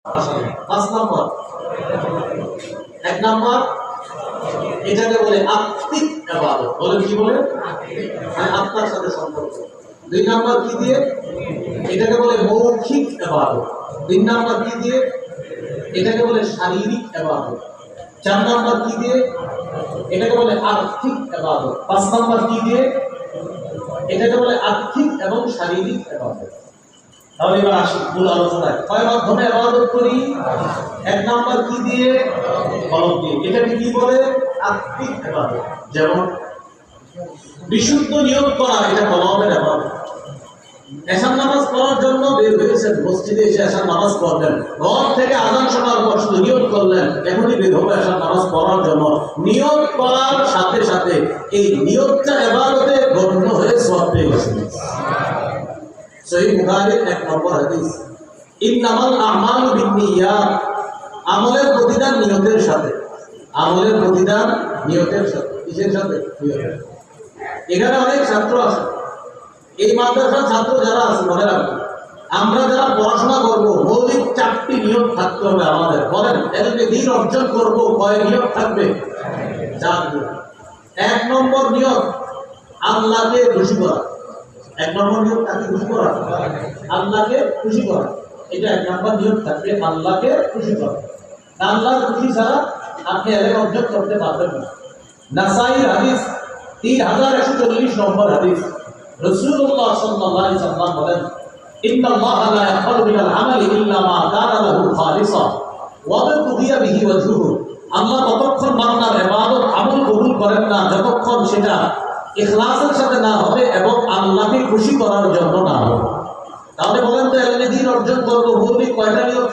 পাঁচ নম্বর, এক নম্বর এটাকে বলে আত্মিক ইবাদত। বলে কি বলে? মানে আত্মার সাথে সম্পর্ক। দুই নম্বর কি দিয়ে? এটাকে বলে মৌখিক ইবাদত। তিন নম্বর কি দিয়ে? এটাকে বলে শারীরিক ইবাদত। চার নম্বর কি দিয়ে? এটাকে বলে আর্থিক ইবাদত। পাঁচ নম্বর কি দিয়ে? এটাকে বলে আর্থিক এবং শারীরিক ইবাদত। তাহলে এবার আসি মূল আলোচনায়। কয় মাধ্যমে ইবাদত করি? এক নম্বর কি দিয়ে? কলব দিয়ে। এটাকে কি বলে? আত্মিক ইবাদত। যেমন বিশুদ্ধ নিয়ত করা, এটা কলবের ইবাদত। এশার নামাজ পড়ার জন্য বের হয়েছেন, মসজিদে এসে এশার নামাজ পড়লেন, ঘর থেকে আযান শোনার পর শুধু নিয়ত করলেন এখনই বের হবে এশার নামাজ পড়ার জন্য। নিয়ত করার সাথে সাথে এই নিয়তটা ইবাদতে গণ্য হয়ে সওয়াব পেয়ে গেছেন। সহিহ বুখারীর ১ নম্বর হাদিস, ইন্নামাল আমালু বিন্নিয়াত। আমলের প্রতিদান নিয়তের সাথে। আমলের প্রতিদান নিয়তের সাথে। কিসের সাথে? নিয়তের। এখানে অনেক ছাত্র আছে, এই মাদ্রাসার ছাত্র যারা আছে মনে রাখবেন, আমরা যারা পড়াশোনা করবো মৌলিক 4টি নিয়ত থাকতে হবে আমাদের। বলেন এলমে দ্বীন অর্জন করবো, কয় নিয়ত থাকবে? 4 নিয়ত। ১ নম্বর নিয়ত আল্লাহকে খুশি করা। ১ নম্বর নিয়ত কাকে খুশি করা? আল্লাহকে খুশি করা। এটা ১ নম্বর নিয়ত থাকবে, আল্লাহকে খুশি করা। আল্লাহর খুশি ছাড়া আপনি এলেম অর্জন করতে পারবেন না। নাসাঈর হাদিস 3140 নম্বর হাদিস, রাসূলুল্লাহ সাল্লাল্লাহু আলাইহি ওয়াসাল্লাম বলেন, ইন্নাল্লাহা লা ইয়াকবালু মিনাল আমালি ইল্লা মা কানা লাহু খালিসান ওয়া বুগিয়া বিহি ওয়াজহুহু। আল্লাহ ততক্ষণ বান্দার ইবাদত আমল কবুল করেন না যতক্ষণ সেটা ইখলাসের সাথে না হবে এবং আল্লাহকে খুশি করার জন্য না হবে। তাহলে বলেন তো এলমে দ্বীন অর্জন করব মৌলিক কয়টা নিয়ত?